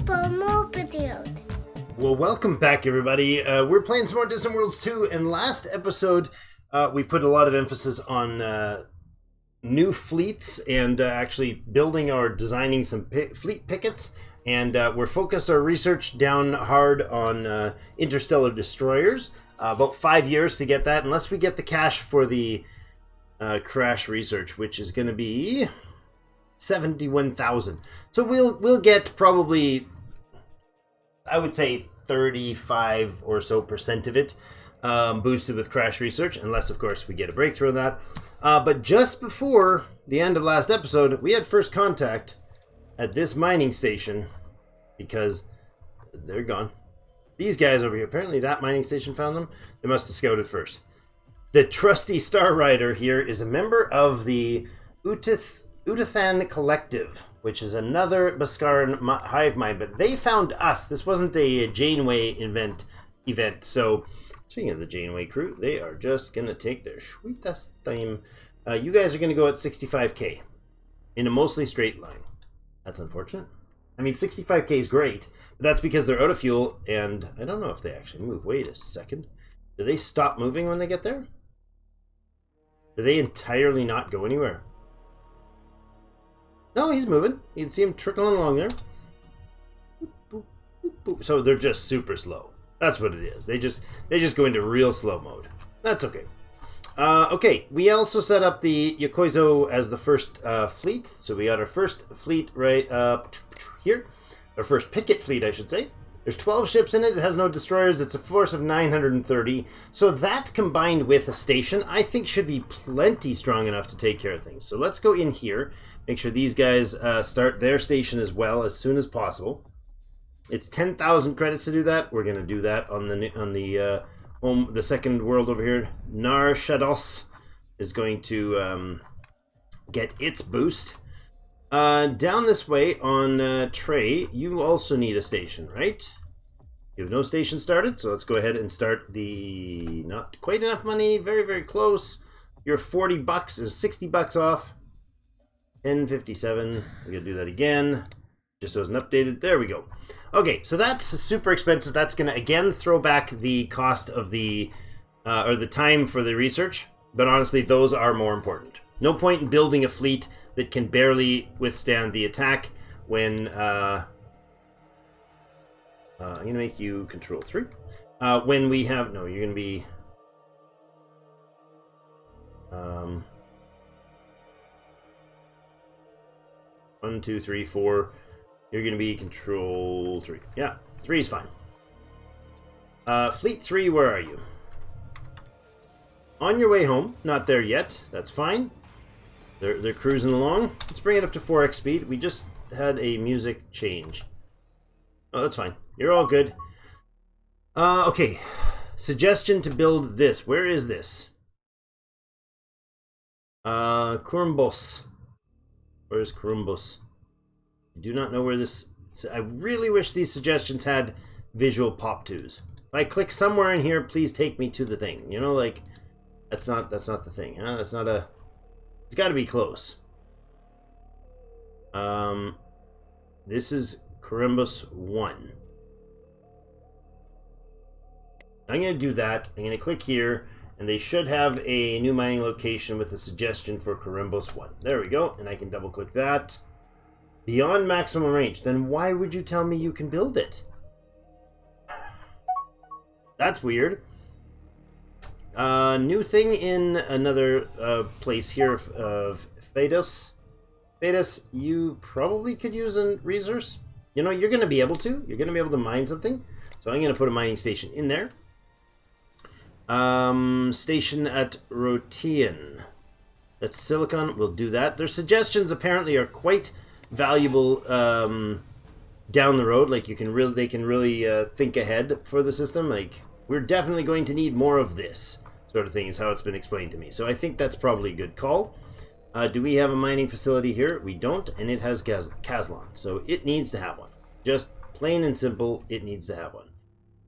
for more videos. Well, welcome back, everybody. We're playing some more Distant Worlds 2, and last episode we put a lot of emphasis on new fleets and actually building or designing some fleet pickets, and we're focused our research down hard on interstellar destroyers. About 5 years to get that, unless we get the cash for the crash research, which is going to be 71,000. So we'll get probably, I would say, 35 or so % of it boosted with crash research, unless of course we get a breakthrough on that. But just before the end of last episode, we had first contact at this mining station because they're gone. These guys over here, apparently that mining station found them. They must have scouted first. The trusty Star Rider here is a member of the Utathan Collective, which is another Beskar hive mind, but they found us. This wasn't a Janeway event. So, speaking of the Janeway crew, they are just going to take their sweetest time. You guys are going to go at 65k in a mostly straight line. That's unfortunate. I mean, 65k is great, but that's because they're out of fuel, and I don't know if they actually move. Wait a second. Do they stop moving when they get there? Do they entirely not go anywhere? No, he's moving. You can see him trickling along there. Boop, boop, boop, boop. So they're just super slow. That's what it is. They just go into real slow mode. That's okay. Okay, we also set up the Yokoizo as the first fleet. So we got our first fleet right up here. Our first picket fleet, I should say. There's 12 ships in it. It has no destroyers. It's a force of 930. So that combined with a station, I think should be plenty strong enough to take care of things. So let's go in here. Make sure these guys start their station as well as soon as possible. It's 10,000 credits to do that. We're going to do that on the second world over here. Nar Shaddos is going to get its boost. Down this way on Trey, you also need a station, right? You have no station started, so let's go ahead and start the not quite enough money. Very, very close. You're 40 bucks or 60 bucks off. 1057. We're going to do that again. Just wasn't updated. There we go. Okay, so that's super expensive. That's going to, again, throw back the cost of the, or the time for the research. But honestly, those are more important. No point in building a fleet that can barely withstand the attack when, I'm going to make you control 3. When we have, no, you're going to be, 1, 2, 3, 4. You're going to be control 3. Yeah, 3 is fine. Fleet 3, where are you? On your way home. Not there yet. That's fine. They're cruising along. Let's bring it up to 4x speed. We just had a music change. Oh, that's fine. You're all good. Okay. Suggestion to build this. Where is this? Kurumbos. Where's Kurumbos? I do not know where this... I really wish these suggestions had visual pop-tos. If I click somewhere in here, please take me to the thing. You know, like, that's not the thing, huh? That's not a... It's got to be close. This is Kurumbos 1. I'm going to do that. I'm going to click here, and they should have a new mining location with a suggestion for Kurumbos 1. There we go, and I can double-click that. Beyond maximum range. Then why would you tell me you can build it? That's weird. New thing in another place here of Phaedos. Phaedos, you probably could use a resource. You know, you're going to be able to. You're going to be able to mine something. So I'm going to put a mining station in there. Station at Rotian. That's silicon. We'll do that. Their suggestions apparently are quite valuable down the road. Like they can really think ahead for the system. Like, we're definitely going to need more of this sort of thing is how it's been explained to me. So I think that's probably a good call. Do we have a mining facility here? We don't, and it has Kazlon, so it needs to have one. Just plain and simple, it needs to have one.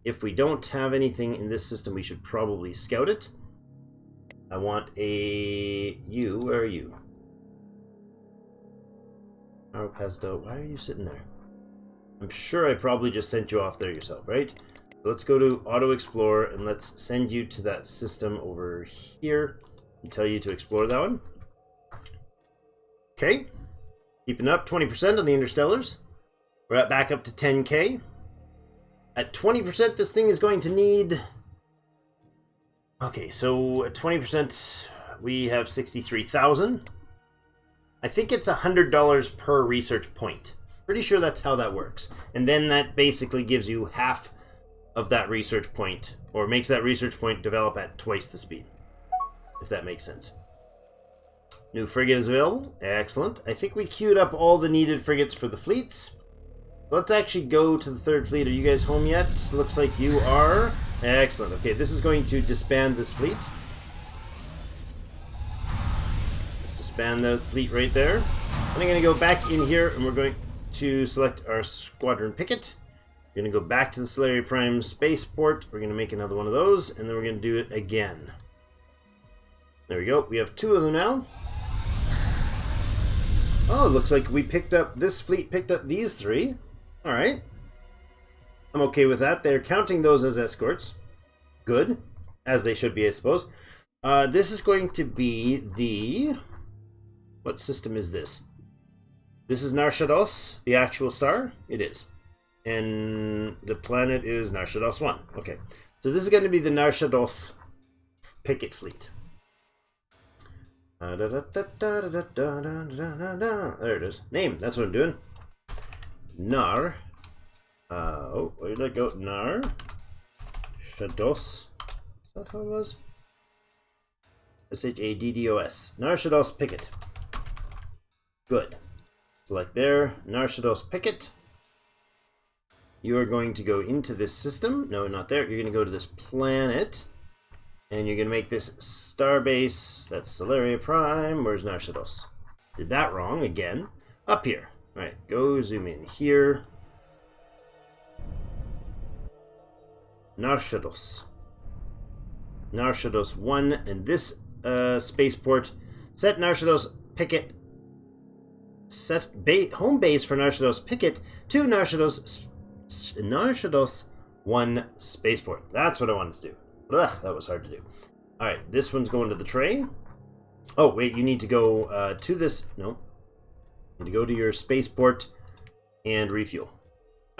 If we don't have anything in this system, we should probably scout it. I want a... You, where are you? Pesto, why are you sitting there? I'm sure I probably just sent you off there yourself, right? So let's go to Auto Explore and let's send you to that system over here and tell you to explore that one. Okay. Keeping up 20% on the Interstellars. We're back up to 10K. At 20%, this thing is going to need... Okay, so at 20%, we have 63,000. I think it's $100 per research point. Pretty sure that's how that works. And then that basically gives you half of that research point, or makes that research point develop at twice the speed, if that makes sense. New frigate is available. Excellent. I think we queued up all the needed frigates for the fleets. Let's actually go to the third fleet. Are you guys home yet? Looks like you are. Excellent. Okay, this is going to disband this fleet. Let's disband the fleet right there. I'm going to go back in here and we're going to select our squadron picket. We're going to go back to the Solarian Prime spaceport. We're going to make another one of those and then we're going to do it again. There we go. We have 2 of them now. Oh, looks like we picked up, this fleet picked up these 3. Alright. I'm okay with that. They're counting those as escorts. Good. As they should be, I suppose. This is going to be the... What system is this? This is Narshados, the actual star? It is. And the planet is Narshados 1. Okay. So this is going to be the Narshados picket fleet. There it is. Name. That's what I'm doing. Nar. Oh, where did I go? Nar. Shados. Is that how it was? Shaddos. Narshados picket. Good. Select there. Narshados picket. You are going to go into this system. No, not there. You're going to go to this planet. And you're going to make this starbase. That's Solarian Prime. Where's Narshados? Did that wrong again. Up here. Alright, go zoom in here. Narshados. Narshados 1. And this spaceport. Set Narshados picket. Set home base for Narshados picket to Narshados 1 spaceport. That's what I wanted to do. Ugh, that was hard to do. Alright, this one's going to the tray. Oh, wait, you need to go to this... No. You need to go to your spaceport and refuel.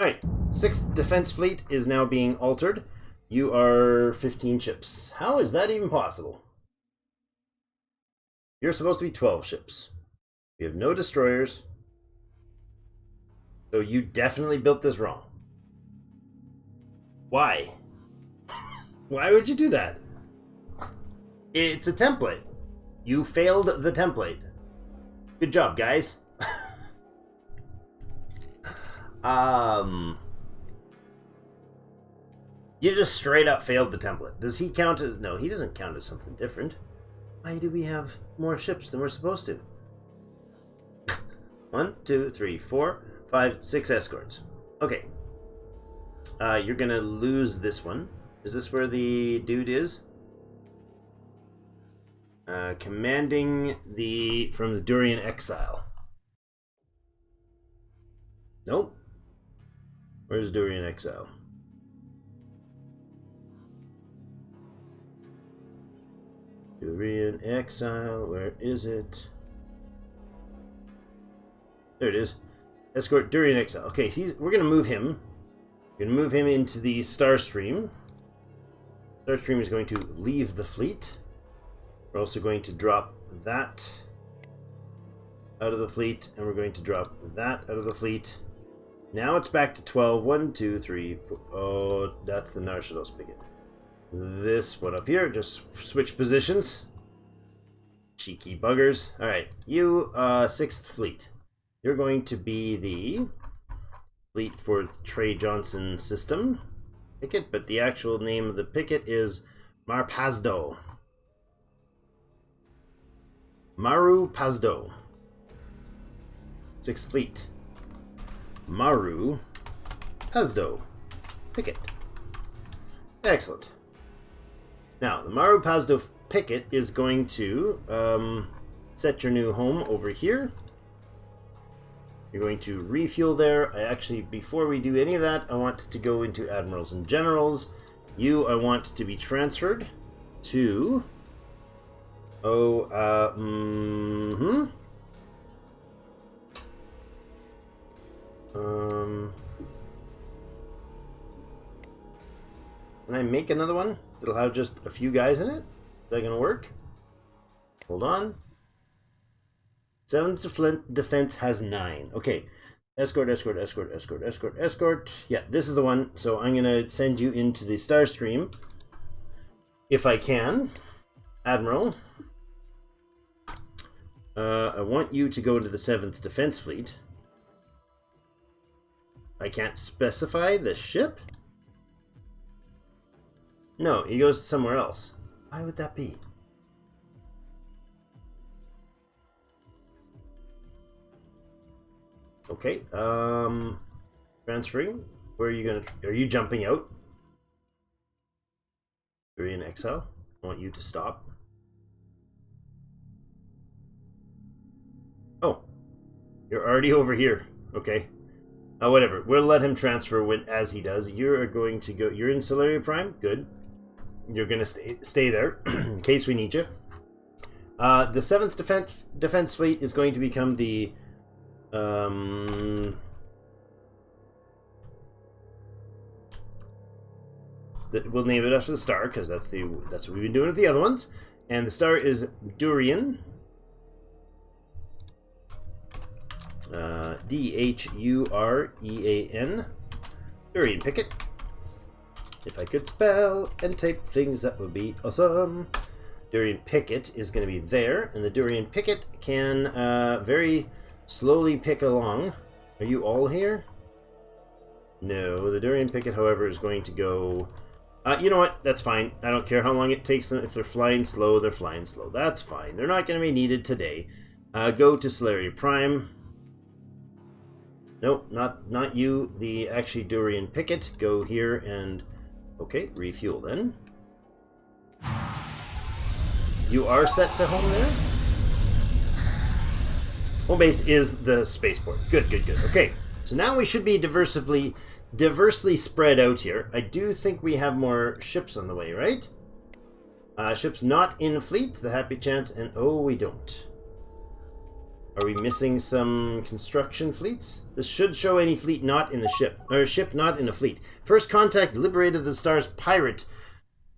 Alright, 6th Defense Fleet is now being altered. You are 15 ships. How is that even possible? You're supposed to be 12 ships. You have no destroyers. So you definitely built this wrong. Why? Why would you do that? It's a template. You failed the template. Good job, guys. You just straight up failed the template. Does he count as... No, he doesn't count as something different. Why do we have more ships than we're supposed to? 1, 2, 3, 4, 5, 6 escorts. Okay. You're gonna lose this one. Is this where the dude is? Commanding from the Durian Exile. Nope. Where's Durian Exile? Durian Exile, where is it? There it is. Escort Durian Exile. Okay, we're gonna move him. We're gonna move him into the Starstream. Starstream is going to leave the fleet. We're also going to drop that out of the fleet, and we're going to drop that out of the fleet. Now it's back to 12. 1, 2, 3, 4. Oh, that's the Narshados picket. This one up here, just switch positions. Cheeky buggers. Alright, you, 6th Fleet. You're going to be the fleet for Trey Johnson system picket, but the actual name of the picket is Marpazdo. Maru Pazdo. 6th Fleet. Maru Pazdo picket. Excellent. Now, the Maru Pazdo picket is going to set your new home over here. You're going to refuel there. I actually, before we do any of that, I want to go into admirals and generals. You, I want to be transferred to... Can I make another one? It'll have just a few guys in it? Is that gonna work? Hold on. 7th defense has 9. Okay. Escort. Yeah, this is the one. So I'm gonna send you into the Starstream. If I can. Admiral. I want you to go into the 7th Defense Fleet. I can't specify the ship? No, he goes somewhere else. Why would that be? Okay, transferring. Where are you gonna... Are you jumping out? You're in exile. I want you to stop. Oh. You're already over here. Okay. Whatever. We'll let him transfer as he does. You're going to go... You're in Solarian Prime? Good. You're going to stay there in case we need you. The 7th Defense Fleet is going to become the... we'll name it after the star, because that's what we've been doing with the other ones. And the star is Durian. D-H-U-R-E-A-N. Durian Picket. If I could spell and type things, that would be awesome. Durian Picket is going to be there, and the Durian Picket can very slowly pick along. Are you all here? No, the Durian Picket, however, is going to go... you know what? That's fine. I don't care how long it takes them. If they're flying slow, they're flying slow. That's fine. They're not going to be needed today. Go to Solarian Prime. Nope, not you. The actually Durian Picket. Go here and... Okay, refuel then. You are set to home there? Home base is the spaceport. Good. Okay, so now we should be diversely spread out here. I do think we have more ships on the way, right? Ships not in fleet, the happy chance, and oh, we don't. Are we missing some construction fleets? This should show any fleet not in the ship, or ship not in a fleet. First contact liberated the Star's pirate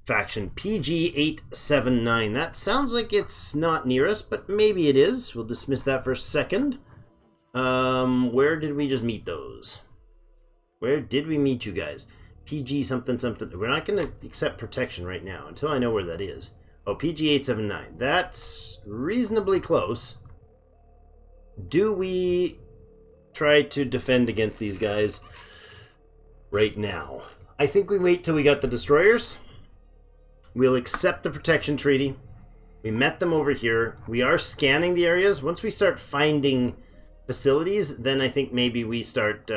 faction, PG-879. That sounds like it's not near us, but maybe it is. We'll dismiss that for a second. Where did we just meet those? Where did we meet you guys? PG something. We're not going to accept protection right now until I know where that is. Oh, PG-879. That's reasonably close. Do we try to defend against these guys right now? I think we wait till we got the destroyers. We'll accept the protection treaty. We met them over here. We are scanning the areas. Once we start finding facilities, then I think maybe we start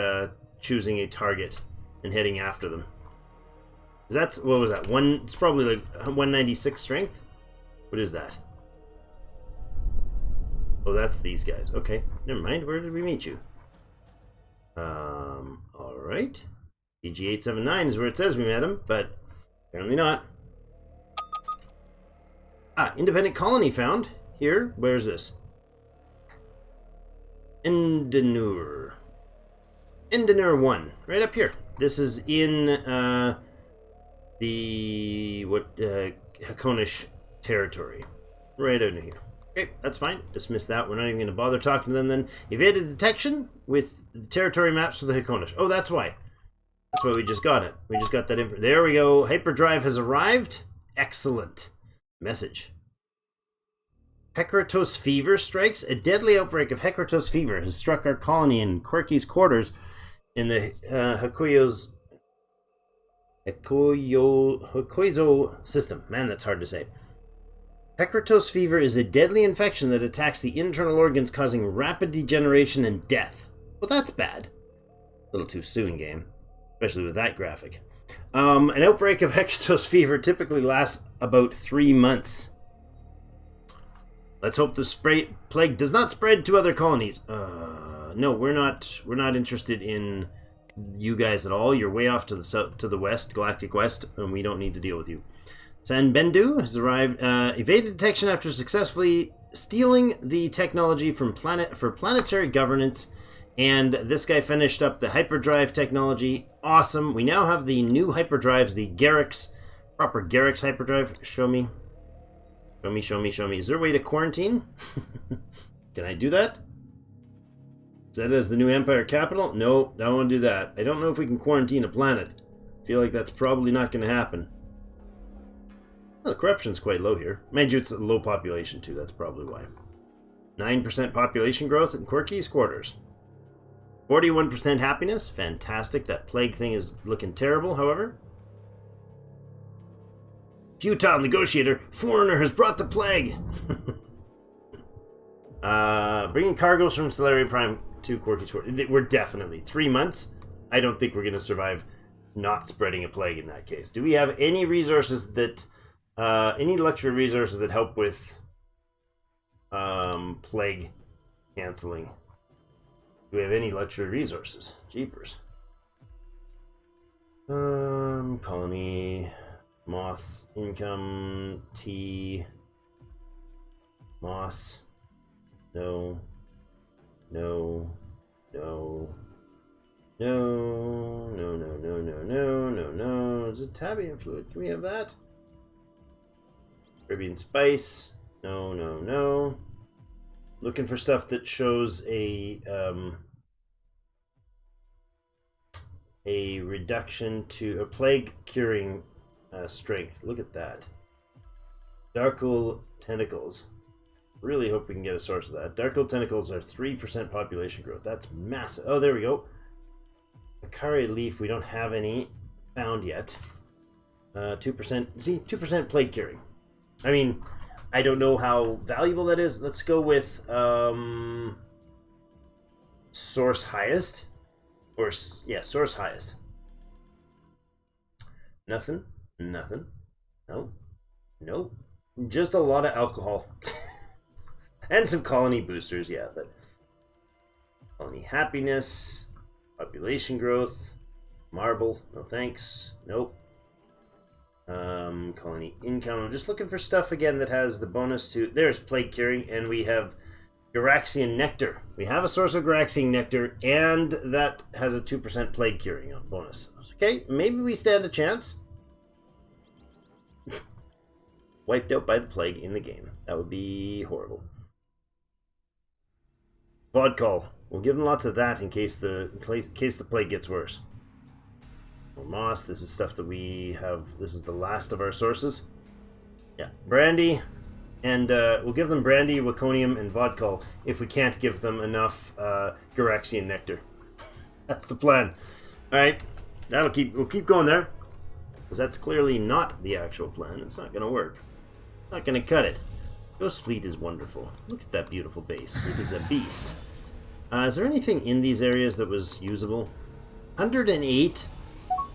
choosing a target and heading after them. That's, what was that? It's probably like 196 strength. What is that? Oh, that's these guys. Okay, never mind. Where did we meet you? All right. PG-879 is where it says we met him, but apparently not. Independent colony found. Here, where's this? Endenur 1, right up here. This is in the Hakonish territory, right under here. Okay, that's fine. Dismiss that. We're not even going to bother talking to them then. Evaded detection with the territory maps for the Hakonish. Oh, that's why. That's why we just got it. We just got that info. There we go. Hyperdrive has arrived. Excellent. Message. Hecratos fever strikes. A deadly outbreak of Hecratos fever has struck our colony in Quirky's quarters in the Hokoizo system. Man, that's hard to say. Hecratos fever is a deadly infection that attacks the internal organs, causing rapid degeneration and death. Well, that's bad. A little too soon, game. Especially with that graphic. An outbreak of Hecratos fever typically lasts about 3 months. Let's hope the plague does not spread to other colonies. No, we're not interested in you guys at all. You're way off to the south, to the west, Galactic West, and we don't need to deal with you. San Bendu has arrived, evaded detection after successfully stealing the technology from planetary governance, and this guy finished up the hyperdrive technology. Awesome. We now have the new hyperdrives, the Garrix, proper Garrix hyperdrive. Show me. Show me. Is there a way to quarantine? Can I do that? Is that as the new Empire capital? No, don't want to do that. I don't know if we can quarantine a planet. I feel like that's probably not going to happen. Well, the corruption's quite low here. Mind you, it's a low population too, that's probably why. 9% population growth in Quirky's quarters. 41% happiness, fantastic. That plague thing is looking terrible, however. Futile negotiator, foreigner has brought the plague. Bringing cargoes from Solarian Prime to Quirky's quarters. We're definitely 3 months. I don't think we're going to survive not spreading a plague in that case. Do we have any resources that... any luxury resources that help with plague canceling? Do we have any luxury resources? Jeepers. Colony, moth, income, tea, moss. No. Is it Tabian fluid? Can we have that? Caribbean spice. No. Looking for stuff that shows a reduction to a plague curing strength. Look at that. Darkle tentacles. Really hope we can get a source of that. Darkle tentacles are 3% population growth. That's massive. Oh, there we go. Akari leaf. We don't have any found yet. 2%. See, 2% plague curing. I mean, I don't know how valuable that is. Let's go with source highest. Or, yeah, source highest. Nothing. No. Just a lot of alcohol. And some colony boosters, yeah. But colony happiness, population growth, marble, no thanks. Nope. Colony income. I'm just looking for stuff again that has the bonus to... There's plague curing, and we have Garaxian nectar. We have a source of Garaxian nectar, and that has a 2% plague curing bonus. Okay, maybe we stand a chance. Wiped out by the plague in the game. That would be horrible. Vodka. We'll give them lots of that in case the plague gets worse. Moss, this is stuff that we have. This is the last of our sources. Yeah, brandy, and we'll give them brandy, waconium, and vodka if we can't give them enough Garaxian nectar. That's the plan. All right, we'll keep going there, because that's clearly not the actual plan. It's not going to work. Not going to cut it. Ghost Fleet is wonderful. Look at that beautiful base. It is a beast. Is there anything in these areas that was usable? 108.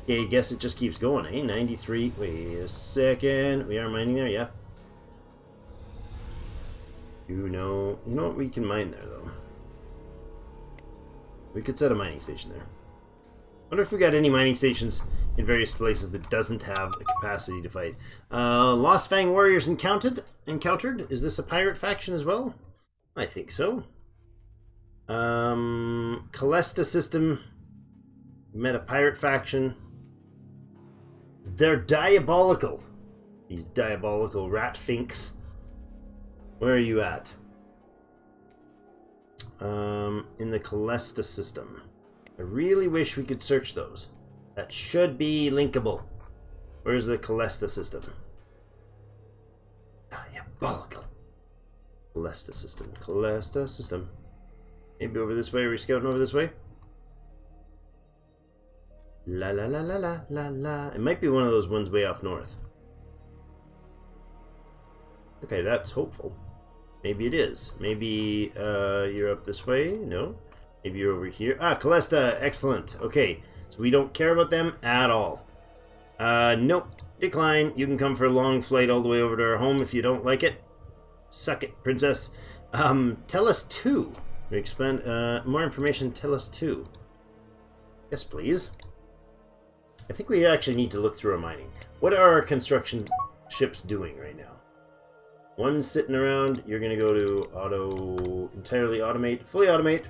Okay, I guess it just keeps going, eh? 93. Wait a second. We are mining there, yeah. You know what? We can mine there, though. We could set a mining station there. Wonder if we got any mining stations in various places that doesn't have a capacity to fight. Lost Fang Warriors encountered. Is this a pirate faction as well? I think so. Callista system. Met a pirate faction. They're diabolical. These diabolical rat finks. Where are you at? In the Callista system. I really wish we could search those. That should be linkable. Where's the Callista system? Diabolical. Callista system. Maybe over this way. Are we scouting over this way? La la la la la la la. It might be one of those ones way off north. Okay, that's hopeful. Maybe it is. Maybe you're up this way. No. Maybe you're over here. Ah, Callista. Excellent. Okay, so we don't care about them at all. Nope. Decline. You can come for a long flight all the way over to our home if you don't like it. Suck it, princess. Tell us 2. We expand. More information. Tell us too. Yes, please. I think we actually need to look through our mining. What are our construction ships doing right now? One's sitting around. You're going to go to entirely automate, fully automate.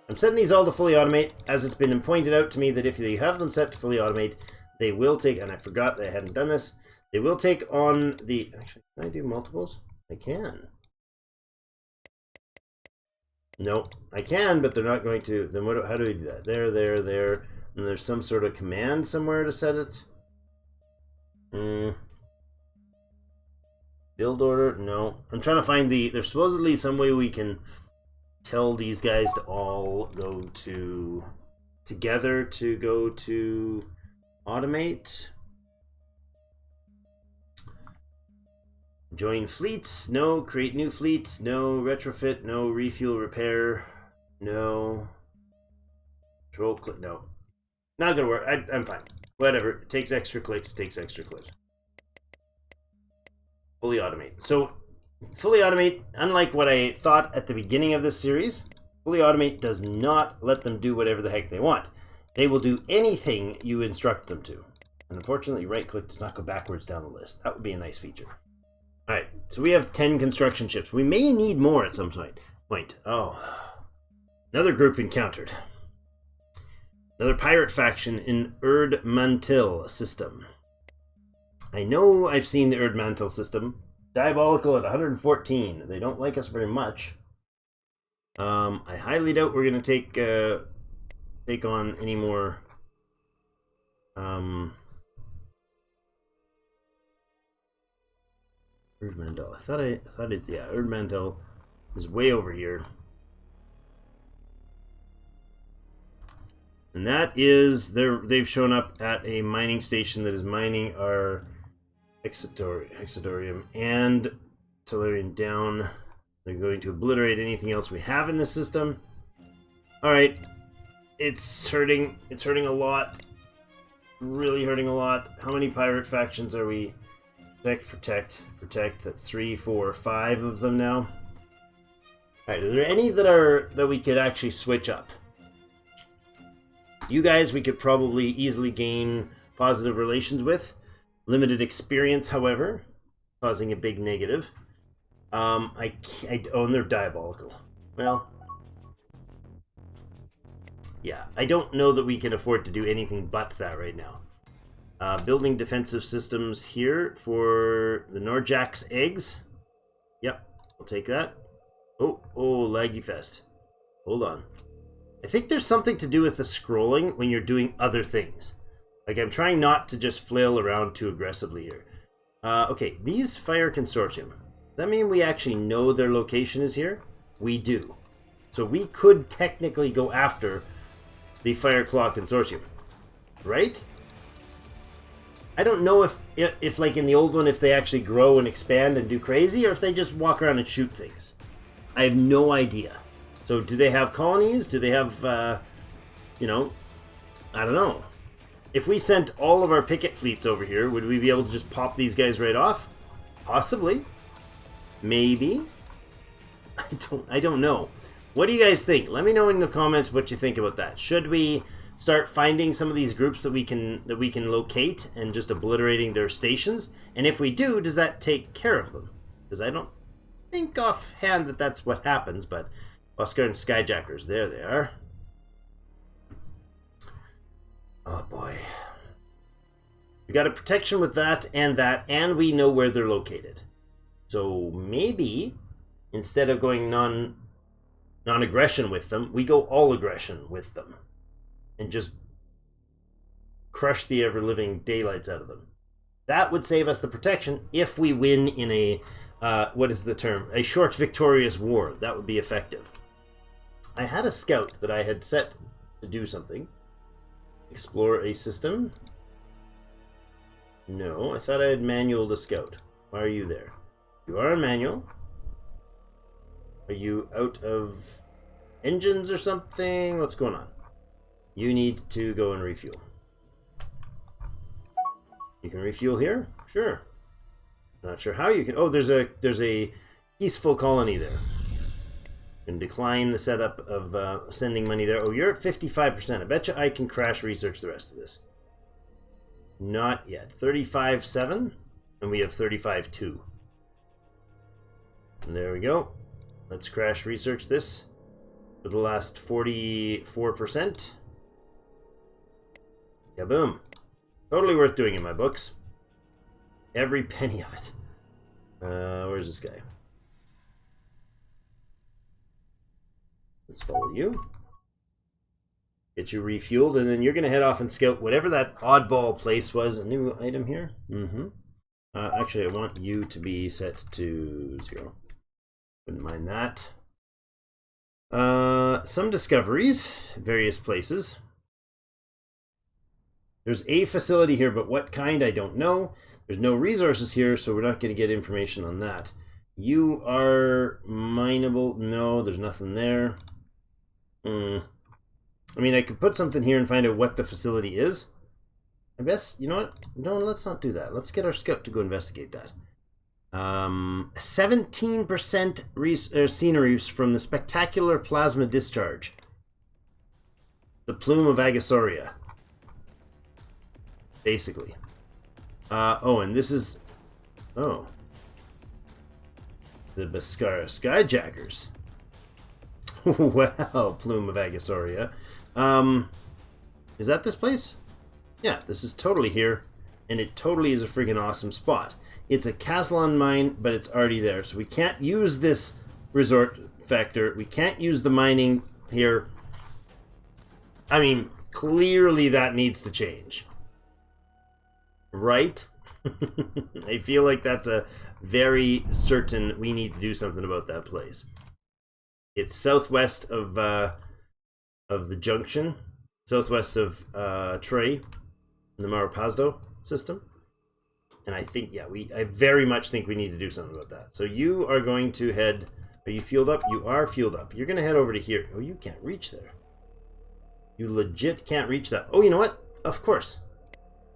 I'm setting these all to fully automate, as it's been pointed out to me that if you have them set to fully automate, they will take, and I forgot that I hadn't done this, they will take on the, actually, can I do multiples? I can. No, I can, but they're not going to, then what, how do we do that? There, and there's some sort of command somewhere to set it. Build order, no. I'm trying to find there's supposedly some way we can tell these guys to all go to, together to go to automate. Join fleets, no. Create new fleet, no. Retrofit, no. Refuel, repair, no. Control click, no. Not gonna work. I'm fine. Whatever. It takes extra clicks, Fully automate. So, fully automate, unlike what I thought at the beginning of this series, fully automate does not let them do whatever the heck they want. They will do anything you instruct them to. And unfortunately, right click does not go backwards down the list. That would be a nice feature. Alright, so we have 10 construction ships. We may need more at some point. Oh. Another group encountered. Another pirate faction in Erd-Mantil system. I know I've seen the Erd-Mantil system. Diabolical at 114. They don't like us very much. I highly doubt we're going to take on any more Erd-Mantil. I thought it, yeah, Erd-Mantil is way over here. And that is, they've shown up at a mining station that is mining our Hexatorium and Solarian down. They're going to obliterate anything else we have in the system. Alright. It's hurting. It's hurting a lot. Really hurting a lot. How many pirate factions are we? Protect. That's 3, 4, 5 of them now. Alright, are there any that we could actually switch up? You guys we could probably easily gain positive relations with. Limited experience, however, causing a big negative. Oh, and they're diabolical. Well, yeah, I don't know that we can afford to do anything but that right now. Building defensive systems here for the Norjack's eggs. Yep, we'll take that. Oh, laggy fest. Hold on. I think there's something to do with the scrolling when you're doing other things. Like, I'm trying not to just flail around too aggressively here. Okay, these Fire Consortium. Does that mean we actually know their location is here? We do. So we could technically go after the Fire Claw Consortium. Right? I don't know if like in the old one, if they actually grow and expand and do crazy, or if they just walk around and shoot things. I have no idea. So do they have colonies? Do they have, you know, I don't know. If we sent all of our picket fleets over here, would we be able to just pop these guys right off? Possibly. Maybe. I don't know. What do you guys think? Let me know in the comments what you think about that. Should we start finding some of these groups that we can locate and just obliterating their stations? And if we do, does that take care of them? Because I don't think offhand that that's what happens, but Oscar and Skyjackers, there they are. Oh boy. We got a protection with that, and we know where they're located. So maybe instead of going non-aggression with them, we go all aggression with them. And just crush the ever-living daylights out of them. That would save us the protection if we win in a, what is the term? A short victorious war. That would be effective. I had a scout that I had set to do something. Explore a system. No, I thought I had manual the scout. Why are you there? You are on manual. Are you out of engines or something? What's going on? You need to go and refuel. You can refuel here? Sure. Not sure how you can. Oh, there's a peaceful colony there. And decline the setup of sending money there. Oh, you're at 55%. I bet you I can crash research the rest of this. Not yet. 35.7, and we have 35.2. And there we go. Let's crash research this for the last 44%. Kaboom. Totally worth doing in my books. Every penny of it. Where's this guy? Let's follow you. Get you refueled, and then you're going to head off and scout whatever that oddball place was. A new item here? Actually, I want you to be set to 0. Wouldn't mind that. Some discoveries in various places. There's a facility here, but what kind, I don't know. There's no resources here, so we're not going to get information on that. You are mineable. No, there's nothing there. I mean, I could put something here and find out what the facility is. I guess, you know what? No, let's not do that. Let's get our scout to go investigate that. 17% scenery from the spectacular plasma discharge. The plume of Agasauria. Basically. Oh, and this is... Oh. The Beskara Skyjackers. Well, plume of Agasauria. Is that this place? Yeah, this is totally here. And it totally is a freaking awesome spot. It's a Caslon mine, but it's already there. So we can't use this resort factor. We can't use the mining here. I mean, clearly that needs to change. Right? I feel like that's a very certain we need to do something about that place. It's southwest of the junction, southwest of Trey, in the Marapazdo system. And I think, yeah, I very much think we need to do something about that. So you are going to head... Are you fueled up? You are fueled up. You're going to head over to here. Oh, you can't reach there. You legit can't reach that. Oh, you know what? Of course.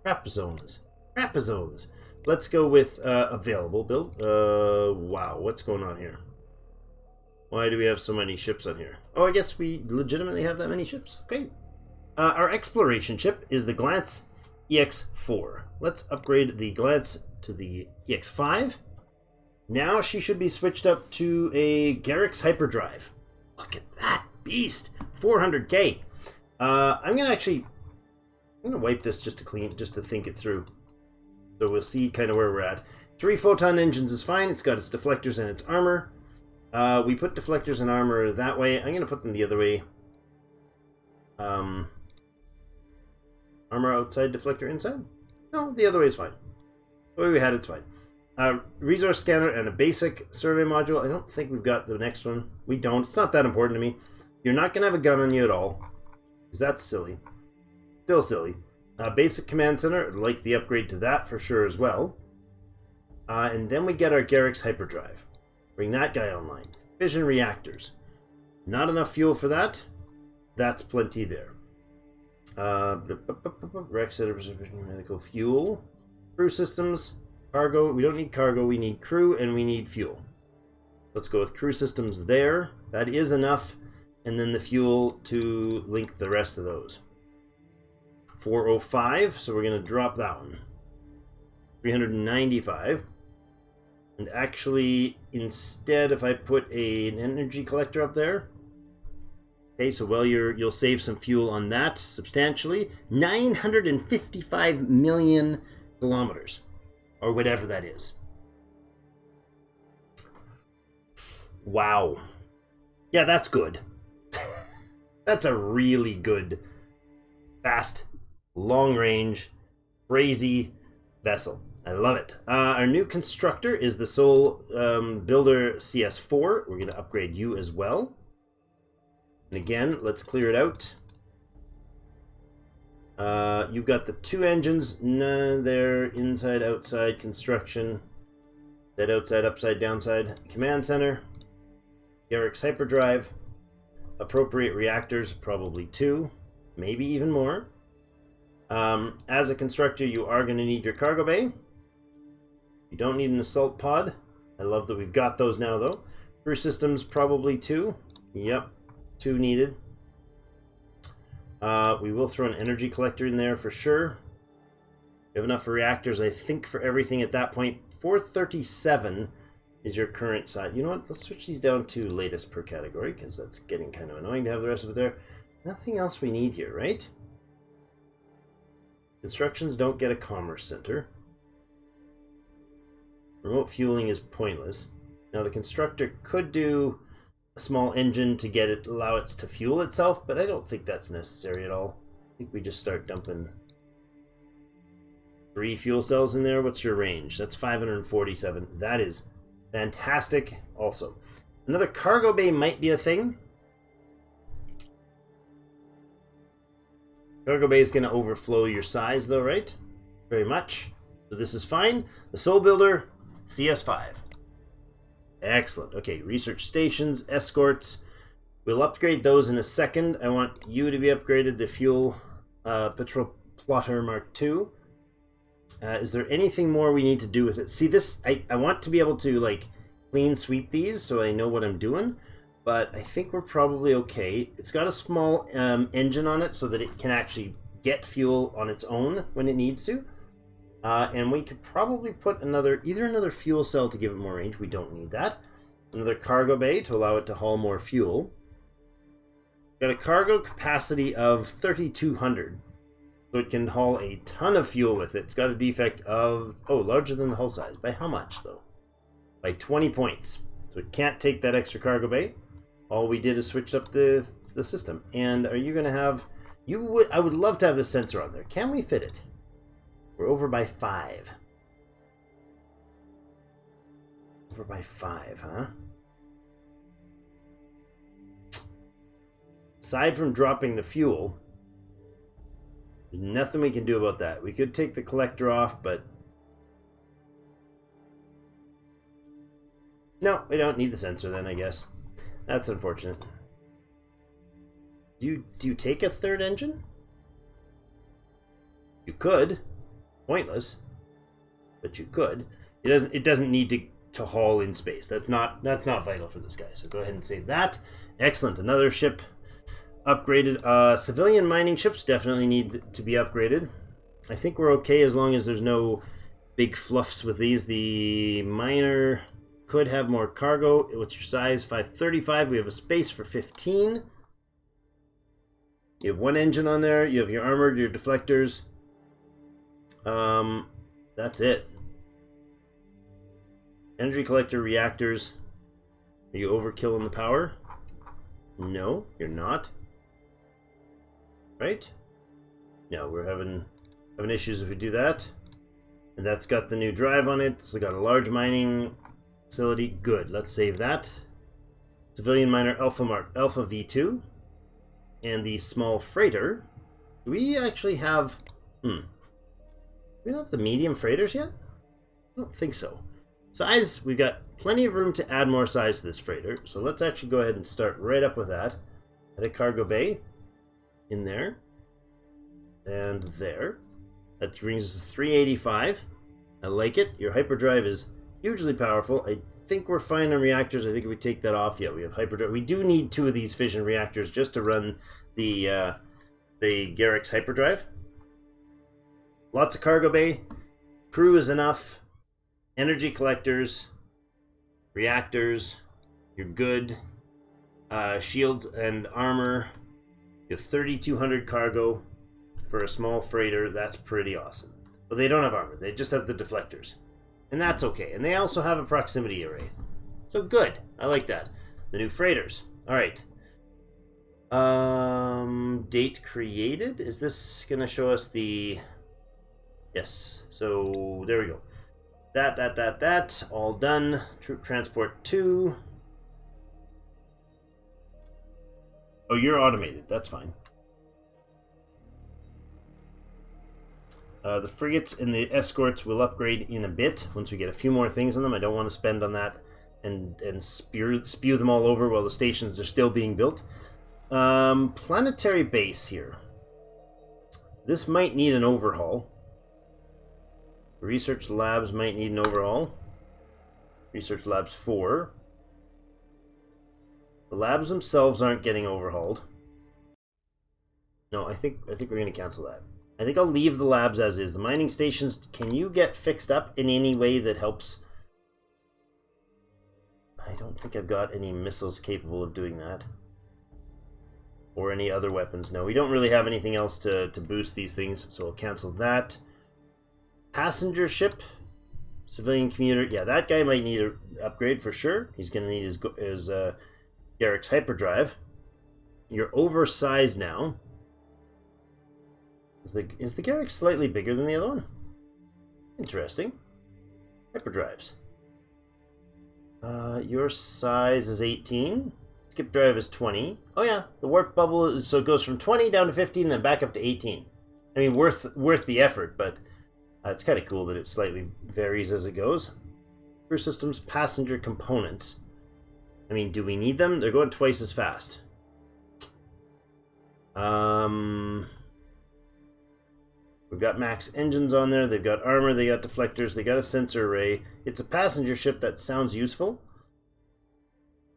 Trapezones. Trapezones. Let's go with available build. Wow, what's going on here? Why do we have so many ships on here? Oh, I guess we legitimately have that many ships. Great. Our exploration ship is the Glance EX4. Let's upgrade the Glance to the EX5. Now she should be switched up to a Garrick's hyperdrive. Look at that beast! 400k. I'm gonna wipe this just to think it through. So we'll see kind of where we're at. 3 photon engines is fine. It's got its deflectors and its armor. We put deflectors and armor that way. I'm gonna put them the other way. Armor outside, deflector inside? No, the other way is fine. The way we had it's fine. Resource scanner and a basic survey module. I don't think we've got the next one. We don't. It's not that important to me. You're not going to have a gun on you at all. Because that's silly. Still silly. Basic command center. I'd like the upgrade to that for sure as well. And then we get our Garrick's hyperdrive. Bring that guy online. Fission reactors. Not enough fuel for that. That's plenty there. Rex medical fuel. Crew systems. Cargo. We don't need cargo. We need crew and we need fuel. Let's go with crew systems there. That is enough. And then the fuel to link the rest of those. 405. So we're going to drop that one. 395. And actually, instead, if I put an energy collector up there. Okay, so well, you'll save some fuel on that substantially. 955 million kilometers. Or whatever that is. Wow. Yeah, that's good. That's a really good, fast, long-range, crazy vessel. I love it. Our new constructor is the Soul Builder CS4. We're going to upgrade you as well. And again, let's clear it out. You've got the 2 engines. None there. Inside, outside, construction. That outside, upside, downside. Command center. Garrick's hyperdrive. Appropriate reactors, probably 2. Maybe even more. As a constructor, you are going to need your cargo bay. You don't need an assault pod. I love that we've got those now, though. Crew systems, probably 2. Yep, 2 needed. We will throw an energy collector in there for sure. We have enough reactors, I think, for everything at that point. 437 is your current size. You know what? Let's switch these down to latest per category, because that's getting kind of annoying to have the rest of it there. Nothing else we need here, right? Constructions don't get a commerce center. Remote fueling is pointless. Now the constructor could do a small engine to get it, allow it to fuel itself, but I don't think that's necessary at all. I think we just start dumping 3 fuel cells in there. What's your range? That's 547. That is fantastic. Also, another cargo bay might be a thing. Cargo bay is going to overflow your size though, right? Very much. So this is fine. The Soul Builder, CS5. Excellent. Okay, research stations, escorts. We'll upgrade those in a second. I want you to be upgraded to Fuel Patrol Plotter Mark II. Is there anything more we need to do with it? See, this, I want to be able to, like, clean sweep these so I know what I'm doing, but I think we're probably okay. It's got a small engine on it so that it can actually get fuel on its own when it needs to. And we could probably put either another fuel cell to give it more range. We don't need that. Another cargo bay to allow it to haul more fuel. Got a cargo capacity of 3,200. So it can haul a ton of fuel with it. It's got a defect of, larger than the hull size. By how much, though? By 20 points. So it can't take that extra cargo bay. All we did is switch up the system. And are you going to have... I would love to have this sensor on there. Can we fit it? We're over by 5. Over by 5, huh? Aside from dropping the fuel, there's nothing we can do about that. We could take the collector off, but... No, we don't need the sensor then, I guess. That's unfortunate. Do you take a third engine? You could. Pointless, but you could. It doesn't need to haul in space. That's not vital for this guy. So go ahead and save that. Excellent. Another ship upgraded. Civilian mining ships definitely need to be upgraded. I think we're okay as long as there's no big fluffs with these. The miner could have more cargo. What's your size? 535. We have a space for 15. You have 1 engine on there. You have your armored, your deflectors. That's it. Energy collector, reactors. Are you overkilling the power? No, you're not. Right? No, we're having issues if we do that. And that's got the new drive on it. It's got a large mining facility. Good. Let's save that. Civilian miner Alpha V2. And the small freighter. Do we actually have... We don't have the medium freighters yet? I don't think so. Size, we've got plenty of room to add more size to this freighter. So let's actually go ahead and start right up with that. Add a cargo bay in there. And there. That brings us to 385. I like it. Your hyperdrive is hugely powerful. I think we're fine on reactors. I think if we take that off, yeah, we have hyperdrive. We do need 2 of these fission reactors just to run the Garrick's hyperdrive. Lots of cargo bay. Crew is enough. Energy collectors. Reactors. You're good. Shields and armor. You have 3,200 cargo for a small freighter. That's pretty awesome. But they don't have armor. They just have the deflectors. And that's okay. And they also have a proximity array. So good. I like that. The new freighters. Alright. Date created. Is this going to show us the... Yes. So there we go. That. All done. Troop transport 2. Oh, you're automated. That's fine. The frigates and the escorts will upgrade in a bit once we get a few more things on them. I don't want to spend on that and spew them all over while the stations are still being built. Planetary base here. This might need an overhaul. Research labs might need an overhaul. Research labs 4. The labs themselves aren't getting overhauled. No, I think we're going to cancel that. I think I'll leave the labs as is. The mining stations, can you get fixed up in any way that helps? I don't think I've got any missiles capable of doing that. Or any other weapons. No, we don't really have anything else to boost these things, so I'll cancel that. Passenger ship, civilian commuter. Yeah, that guy might need an upgrade for sure. He's going to need his Garrick's hyperdrive. You're oversized now. Is the Garrick slightly bigger than the other one? Interesting. Hyperdrives. Your size is 18. Skip drive is 20. Oh yeah, the warp bubble, so it goes from 20 down to 15, then back up to 18. I mean, worth the effort, but it's kind of cool that it slightly varies as it goes. Crew systems, passenger components. I mean, do we need them? They're going twice as fast. We've got max engines on there. They've got armor. They got deflectors. They got a sensor array. It's a passenger ship that sounds useful.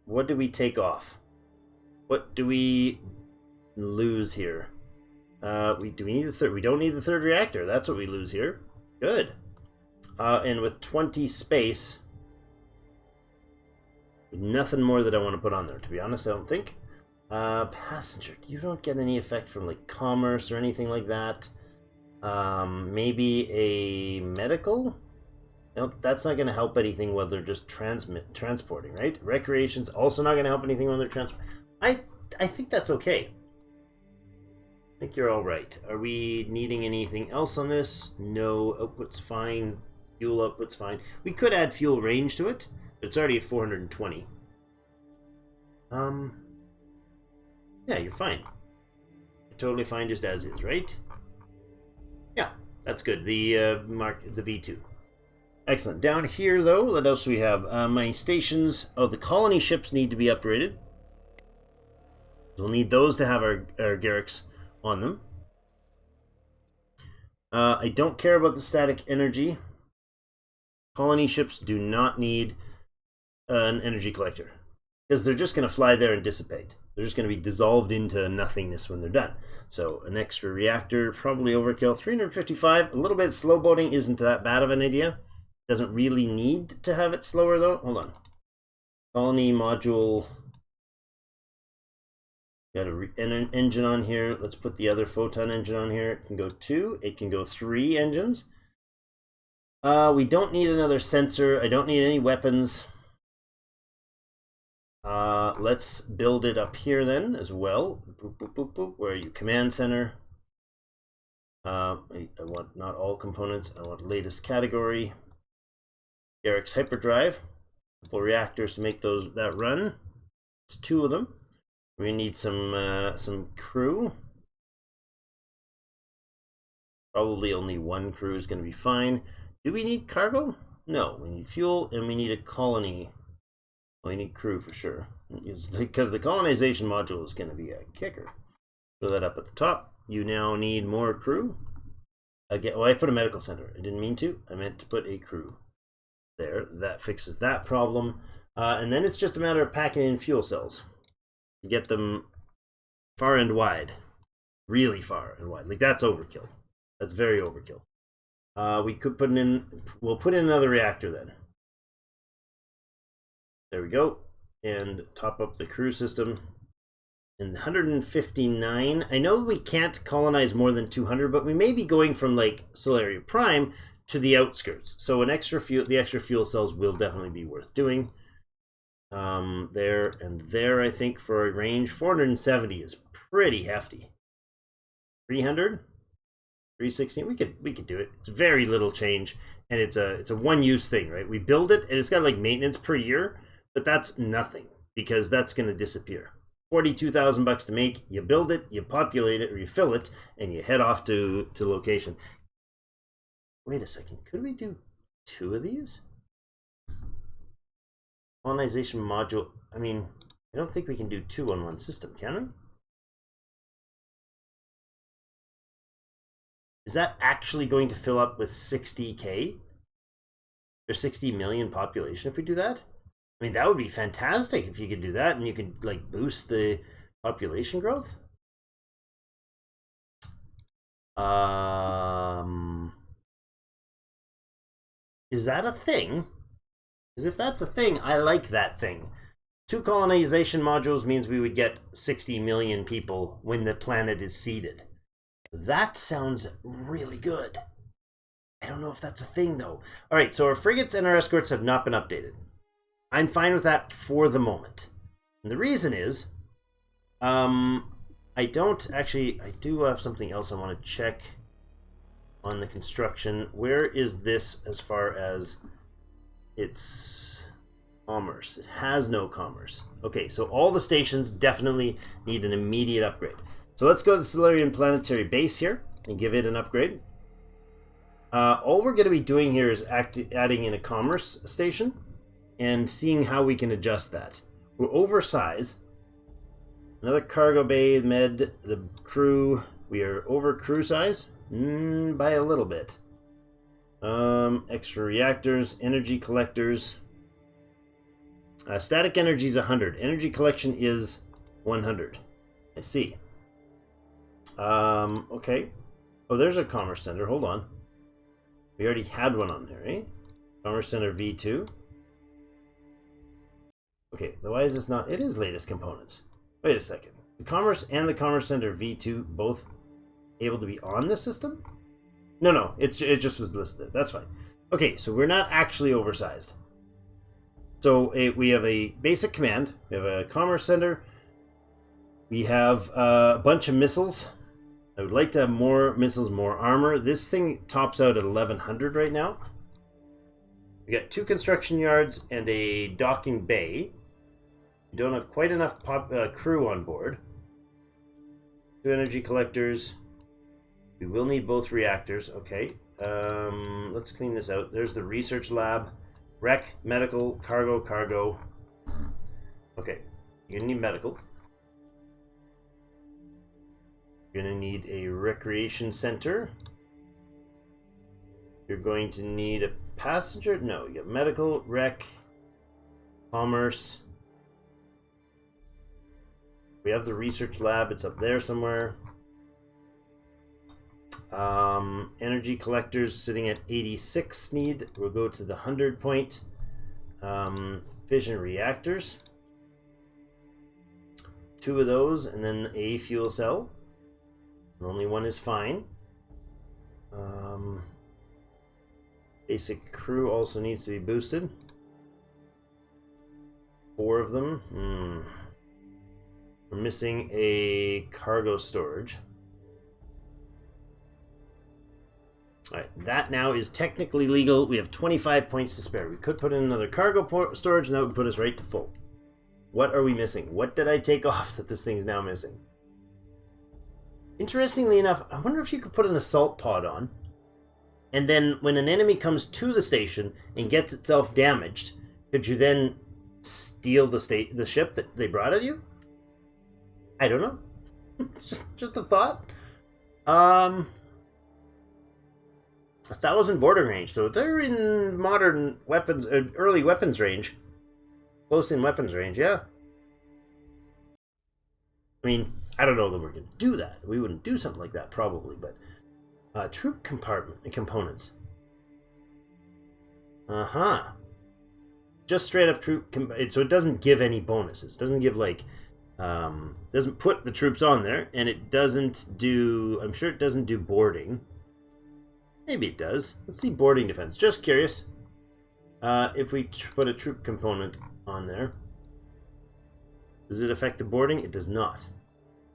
What do we take off? What do we lose here? Do we need the third? We don't need the third reactor. That's what we lose here. Good. And with 20 space, nothing more that I want to put on there. To be honest, I don't think. Passenger. You don't get any effect from like commerce or anything like that. Maybe a medical? Nope, that's not going to help anything while they're just transporting, right? Recreation's also not going to help anything when they're transporting. I think that's okay. I think you're all right. Are we needing anything else on this? No, output's fine. Fuel output's fine. We could add fuel range to it, but it's already at 420. Yeah, you're fine. You're totally fine just as is, right? Yeah, that's good. The V2. Excellent. Down here, though, what else do we have? My stations. Oh, the colony ships need to be upgraded. We'll need those to have our Garricks on them. I don't care about the static energy. Colony ships do not need an energy collector, because they're just going to fly there and dissipate. They're just going to be dissolved into nothingness when they're done. So an extra reactor, probably overkill. 355, a little bit slow boating isn't that bad of an idea. Doesn't really need to have it slower though. Hold on. Colony module. Got an engine on here. Let's put the other photon engine on here. It can go 2. It can go 3 engines. We don't need another sensor. I don't need any weapons. Let's build it up here then as well. Boop, boop, boop, boop. Where are you? Command center. I want not all components. I want latest category. Garrick's hyperdrive. Couple reactors to make that run. It's 2 of them. We need some crew. Probably only 1 crew is going to be fine. Do we need cargo? No, we need fuel and we need a colony. Well, we need crew for sure. It's because the colonization module is going to be a kicker. Throw that up at the top. You now need more crew. Again, well, I put a medical center. I didn't mean to. I meant to put a crew there. That fixes that problem. And then it's just a matter of packing in fuel cells to get them far and wide. Really far and wide. Like, that's overkill. That's very overkill. We could put in, we'll put in another reactor then. There we go. And top up the crew system. And 159. I know we can't colonize more than 200, but we may be going from like Solarian Prime to the outskirts. So the extra fuel cells will definitely be worth doing. There and there, I think, for a range. 470 is pretty hefty. 300? 316? We could do it. It's very little change, and it's a one-use thing, right? We build it, and it's got like maintenance per year, but that's nothing because that's going to disappear. 42,000 bucks to make. You build it, you populate it, or you fill it, and you head off to location. Wait a second. Could we do 2 of these? Colonization module. I mean, I don't think we can do 2 on one system, can we? Is that actually going to fill up with 60K? Or 60 million population if we do that? I mean, that would be fantastic if you could do that and you could, like, boost the population growth. Is that a thing? Because if that's a thing, I like that thing. 2 colonization modules means we would get 60 million people when the planet is seeded. That sounds really good. I don't know if that's a thing, though. All right, so our frigates and our escorts have not been updated. I'm fine with that for the moment. And the reason is, I don't actually, I do have something else I want to check on the construction. Where is this as far as its commerce? It has no commerce. Okay, so all the stations definitely need an immediate upgrade. So let's go to the Solarian Planetary Base here and give it an upgrade. All we're going to be doing here is adding in a commerce station and seeing how we can adjust that. We're oversized. Another cargo bay, med, the crew. We are over crew size by a little bit. Extra reactors, energy collectors. Static energy is 100. Energy collection is 100. I see. Okay. Oh, there's a commerce center. Hold on. We already had one on there, eh? Commerce center V2. Okay, why is this not? It is latest components. Wait a second. The commerce and the commerce center V2 both able to be on the system? No, it just was listed. That's fine. Okay, so we're not actually oversized. So we have a basic command. We have a commerce center. We have a bunch of missiles. I would like to have more missiles, more armor. This thing tops out at 1100 right now. We got 2 construction yards and a docking bay. We don't have quite enough crew on board. 2 energy collectors. We will need both reactors. Okay. Let's clean this out. There's the research lab. Rec, medical, cargo. Okay. You're going to need medical. You're going to need a recreation center. You're going to need a passenger. No, you got medical, rec, commerce. We have the research lab. It's up there somewhere. Energy collectors sitting at 86 need. We'll go to the 100 point. Fission reactors. 2 of those, and then a fuel cell. Only 1 is fine. Basic crew also needs to be boosted. 4 of them. We're missing a cargo storage. Alright, that now is technically legal. We have 25 points to spare. We could put in another cargo storage, and that would put us right to full. What are we missing? What did I take off that this thing's now missing? Interestingly enough, I wonder if you could put an assault pod on, and then when an enemy comes to the station and gets itself damaged, could you then steal the ship that they brought at you? I don't know. It's just a thought. 1,000 boarding range, so they're in modern weapons, early weapons range, close in weapons range. Yeah. I mean, I don't know that we're going to do that. We wouldn't do something like that, probably, but troop components. Just straight up troop, so it doesn't give any bonuses. It doesn't give, like, doesn't put the troops on there, and it doesn't do, I'm sure it doesn't do boarding. Maybe it does. Let's see boarding defense. Just curious. If we put a troop component on there, does it affect the boarding? It does not.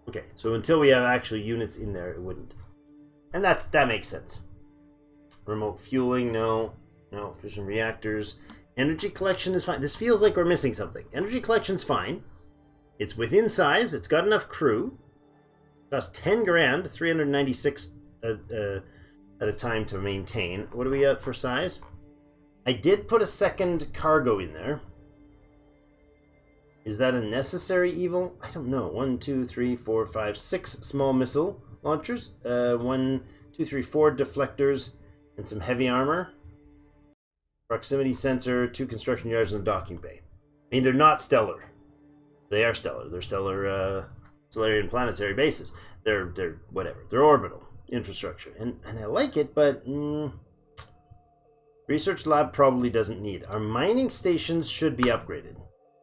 Okay, so until we have actual units in there, it wouldn't. And that makes sense. Remote fueling, no. No, fission reactors. Energy collection is fine. This feels like we're missing something. Energy collection's fine. It's within size. It's got enough crew. Costs 10 grand, 396 at a time to maintain. What are we at for size? I did put a second cargo in there. Is that a necessary evil? I don't know. 1, 2, 3, 4, 5, 6 small missile launchers. 1, 2, 3, 4 deflectors and some heavy armor. Proximity sensor, 2 construction yards, and a docking bay. mean, they're not stellar. They are stellar. They're stellar Solarian planetary bases. They're whatever. They're orbital infrastructure. And I like it, but research lab probably doesn't need. Our mining stations should be upgraded.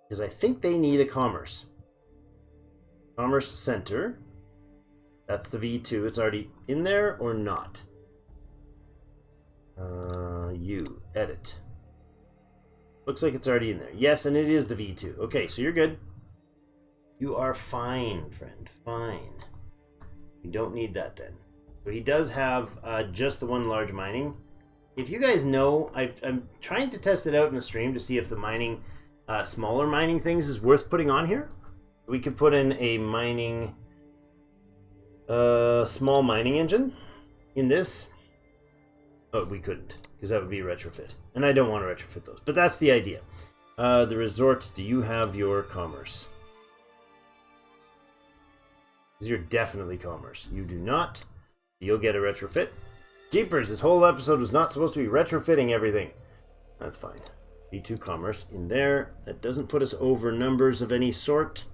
Because I think they need a commerce. Commerce center. That's the V2. It's already in there or not? Edit. Looks like it's already in there. Yes, and it is the V2. Okay, so you're good. You are fine, friend. Fine. You don't need that then. So he does have just the one large mining. If you guys know, I'm trying to test it out in the stream to see if the mining, smaller mining things is worth putting on here. We could put in a mining, small mining engine in this. Oh, we couldn't, because that would be a retrofit. And I don't want to retrofit those. But that's the idea. The resort, do you have your commerce? Because you're definitely commerce. You do not. You'll get a retrofit. Jeepers, this whole episode was not supposed to be retrofitting everything. That's fine. V2 commerce in there. That doesn't put us over numbers of any sort.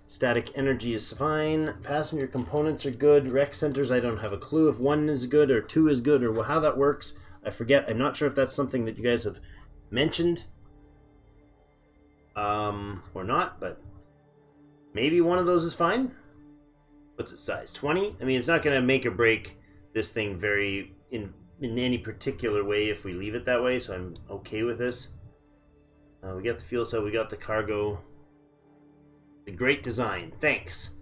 Static energy is fine. Passenger components are good. Rec centers, I don't have a clue if 1 is good or 2 is good or how that works. I forget. I'm not sure if that's something that you guys have mentioned or not, but maybe one of those is fine. What's its size? 20? I mean, it's not going to make or break this thing very in any particular way if we leave it that way, so I'm okay with this. We got the fuel cell, we got the cargo. The great design. Thanks.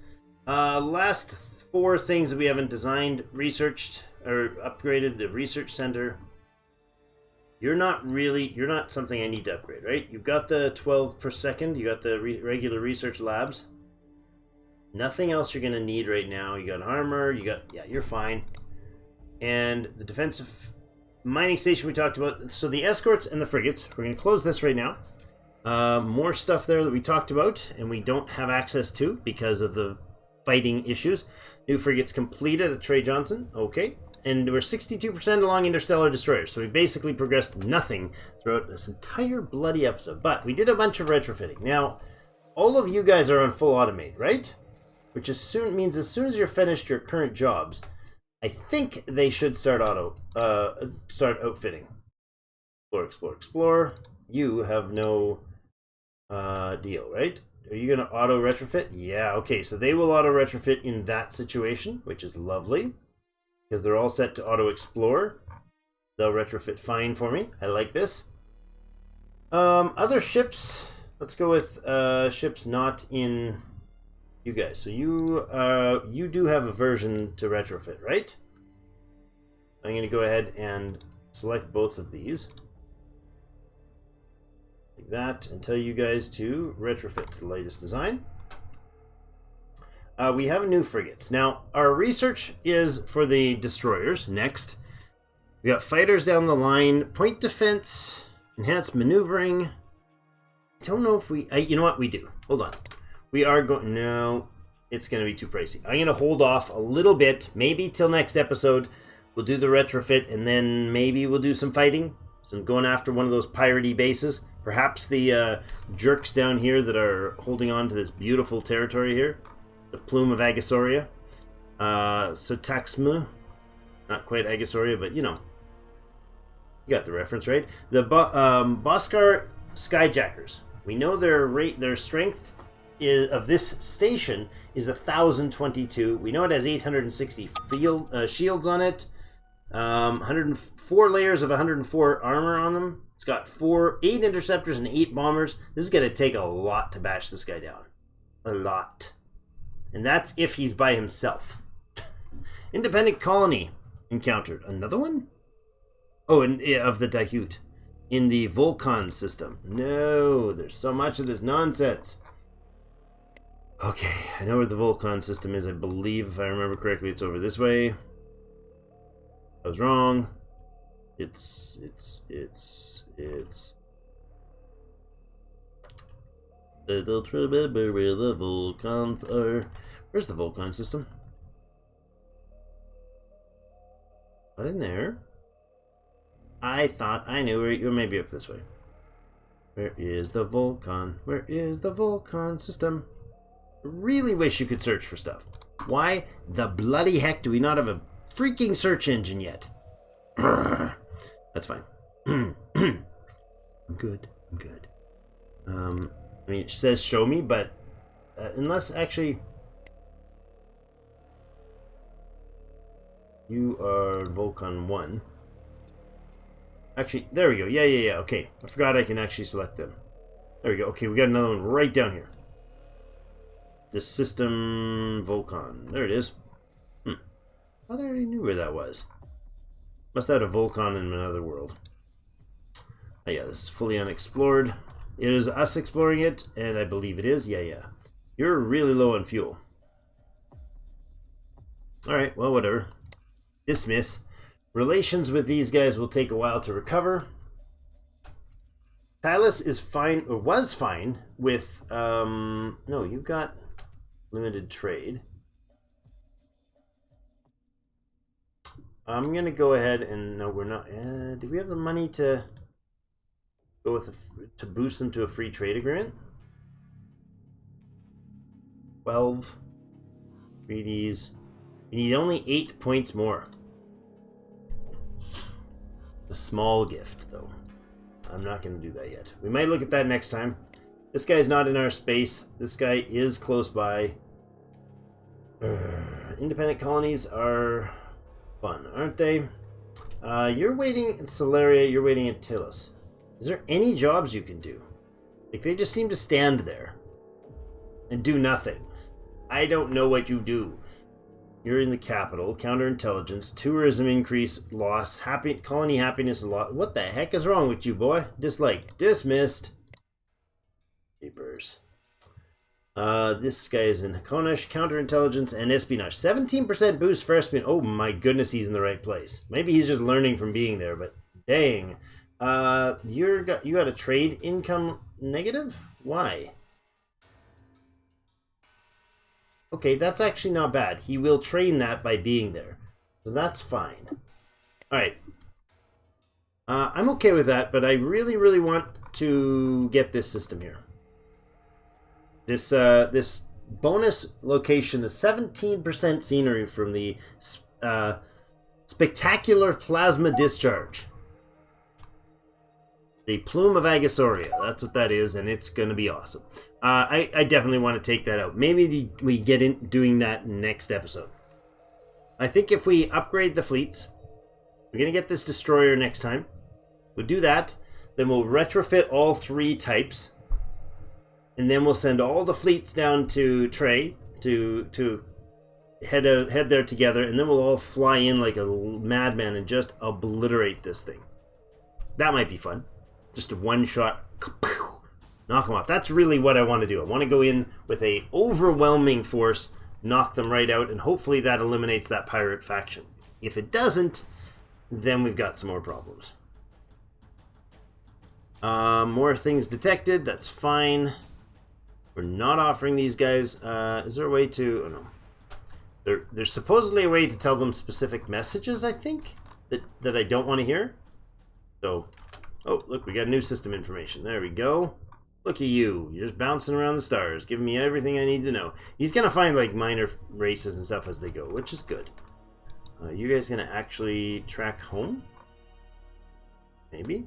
Last 4 things that we haven't designed, researched, or upgraded. The research center. You're not something I need to upgrade, right? You've got the 12 per second. You got the regular research labs. Nothing else you're going to need right now. You got armor. Yeah, you're fine. And the defensive mining station we talked about. So the escorts and the frigates. We're going to close this right now. More stuff there that we talked about and we don't have access to because of the fighting issues. New frigates completed at Trey Johnson. Okay. And we're 62% along interstellar destroyers. So we basically progressed nothing throughout this entire bloody episode. But we did a bunch of retrofitting. Now, all of you guys are on full automate, right? Which means as soon as you're finished your current jobs, I think they should start outfitting. Explore. You have no deal, right? Are you going to auto retrofit? Yeah, okay, so they will auto retrofit in that situation, which is lovely because they're all set to auto explore. They'll retrofit fine for me. I like this. Other ships. Let's go with ships not in you guys. So you do have a version to retrofit, right? I'm going to go ahead and select both of these. Like that, and tell you guys to retrofit the latest design. We have new frigates. Now, our research is for the destroyers next. We got fighters down the line, point defense, enhanced maneuvering. I don't know if you know what, we do. Hold on. We are going, no, it's going to be too pricey. I'm going to hold off a little bit, maybe till next episode. We'll do the retrofit, and then maybe we'll do some fighting. So I'm going after one of those piratey bases. Perhaps the jerks down here that are holding on to this beautiful territory here. The plume of Agasauria. Sotaxmu. Not quite Agasauria, but you know. You got the reference, right? The Boskar Skyjackers. We know their strength of this station is 1,022. We know it has 860 shields on it. 104 layers of 104 armor on them. It's got 8 interceptors and 8 bombers. This is going to take a lot to bash this guy down. A lot. And that's if he's by himself. Independent colony encountered. Another one? Oh, of the Dahut. In the Volcan system. No, there's so much of this nonsense. Okay, I know where the Volcan system is. I believe, if I remember correctly, it's over this way. I was wrong. It's Little remember where the Volcans are. Where's the Volcan system? Not in there. I thought I knew where you may be up this way. Where is the Volcon? Where is the Volcon system? Really wish you could search for stuff. Why the bloody heck do we not have a freaking search engine yet? That's fine. I'm good. I'm good. I mean, it says show me, but unless actually you are Volcon 1. Actually, there we go. Yeah. Okay, I forgot I can actually select them. There we go. Okay, we got another one right down here. The system Volcon. There it is. I thought I already knew where that was. Must have had a Volcon in another world. Oh yeah, this is fully unexplored. It is us exploring it, and I believe it is. Yeah. You're really low on fuel. Alright, well, whatever. Dismiss. Relations with these guys will take a while to recover. Tylus is fine, or was fine, with, no, you've got limited trade. I'm going to go ahead and, no, we're not, do we have the money to go with, to boost them to a free trade agreement? 12. Treaties. We need only 8 points more. A small gift, though. I'm not going to do that yet. We might look at that next time. This guy's not in our space. This guy is close by. Independent colonies are fun, aren't they? You're waiting in Solaria. You're waiting at Tilos. Is there any jobs you can do? Like, they just seem to stand there and do nothing. I don't know what you do. You're in the capital. Counterintelligence. Tourism increase. Loss. Colony happiness. Loss. What the heck is wrong with you, boy? Disliked. Dismissed. Papers. This guy is in Hakonish. Counterintelligence and espionage. 17% boost for espionage. Oh my goodness, he's in the right place. Maybe he's just learning from being there, but dang. You got a trade income negative? Why? Okay, that's actually not bad. He will train that by being there. So that's fine. Alright. I'm okay with that, but I really, really want to get this system here. This bonus location is 17% scenery from the spectacular plasma discharge. The Plume of Agasauria. That's what that is, and it's going to be awesome. I definitely want to take that out. Maybe we get in doing that next episode. I think if we upgrade the fleets, we're going to get this destroyer next time. We'll do that. Then we'll retrofit all 3 types. And then we'll send all the fleets down to Trey to head there together. And then we'll all fly in like a madman and just obliterate this thing. That might be fun. Just a one-shot, knock them off. That's really what I want to do. I want to go in with a overwhelming force, knock them right out, and hopefully that eliminates that pirate faction. If it doesn't, then we've got some more problems. More things detected. That's fine. We're not offering these guys. Is there a way to? Oh no. There's supposedly a way to tell them specific messages. I think that I don't want to hear. So. Oh, look, we got new system information. There we go. Look at you. You're just bouncing around the stars, giving me everything I need to know. He's going to find, like, minor races and stuff as they go, which is good. You guys going to actually track home? Maybe? In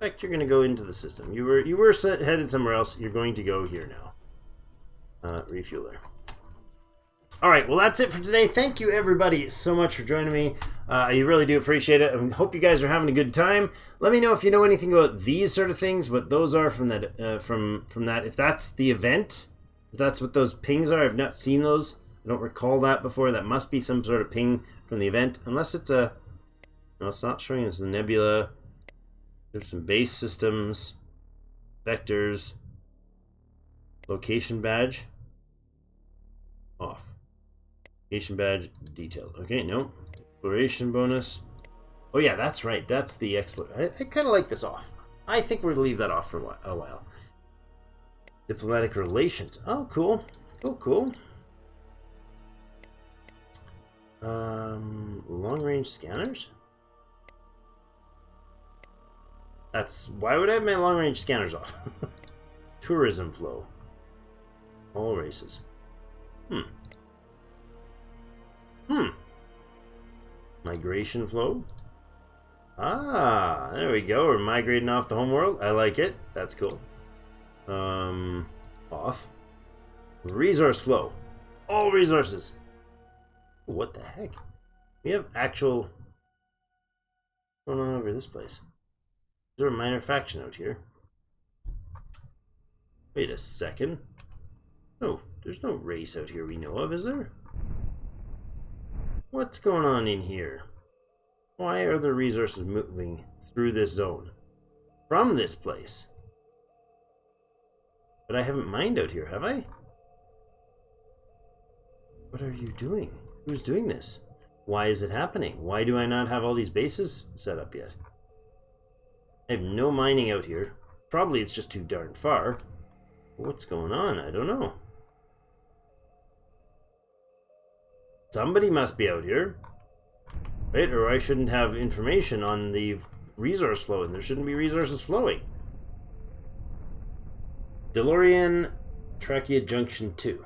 fact, you're going to go into the system. You were headed somewhere else. You're going to go here now. Refueler. Alright, well that's it for today. Thank you everybody so much for joining me. I really do appreciate it. I hope you guys are having a good time. Let me know if you know anything about these sort of things, what those are from that, from that. If that's the event, if that's what those pings are. I've not seen those. I don't recall that before. That must be some sort of ping from the event. Unless it's a... No, it's not showing us the nebula. There's some base systems. Vectors. Location badge. Off. Location badge detailed. Okay, no. Exploration bonus. Oh yeah, that's right. That's the exploit. I kind of like this off. I think we're going to leave that off for a while. Diplomatic relations. Oh, cool. Cool. Long range scanners. That's why would I have my long range scanners off? Tourism flow. All races. Migration flow. Ah, there we go. We're migrating off the homeworld. I like it. That's cool. Off. Resource flow. All resources. What the heck? We have actual... What's going on over this place? Is there a minor faction out here? Wait a second. No, there's no race out here we know of, is there? What's going on in here? Why are the resources moving through this zone? From this place? But I haven't mined out here, have I? What are you doing? Who's doing this? Why is it happening? Why do I not have all these bases set up yet? I have no mining out here. Probably it's just too darn far. What's going on? I don't know. Somebody must be out here. Right? Or I shouldn't have information on the resource flow, and there shouldn't be resources flowing. DeLorean Trachea Junction 2.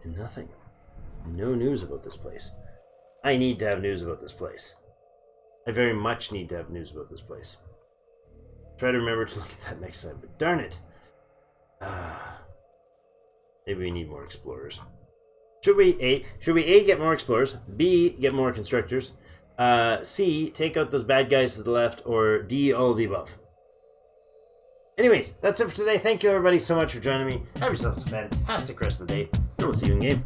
And nothing. No news about this place. I need to have news about this place. I very much need to have news about this place. Try to remember to look at that next time, but darn it. Maybe we need more explorers. Should we A, get more explorers, B, get more constructors, C, take out those bad guys to the left, or D, all of the above? Anyways, that's it for today. Thank you everybody so much for joining me. Have yourselves a fantastic rest of the day, and we'll see you in game.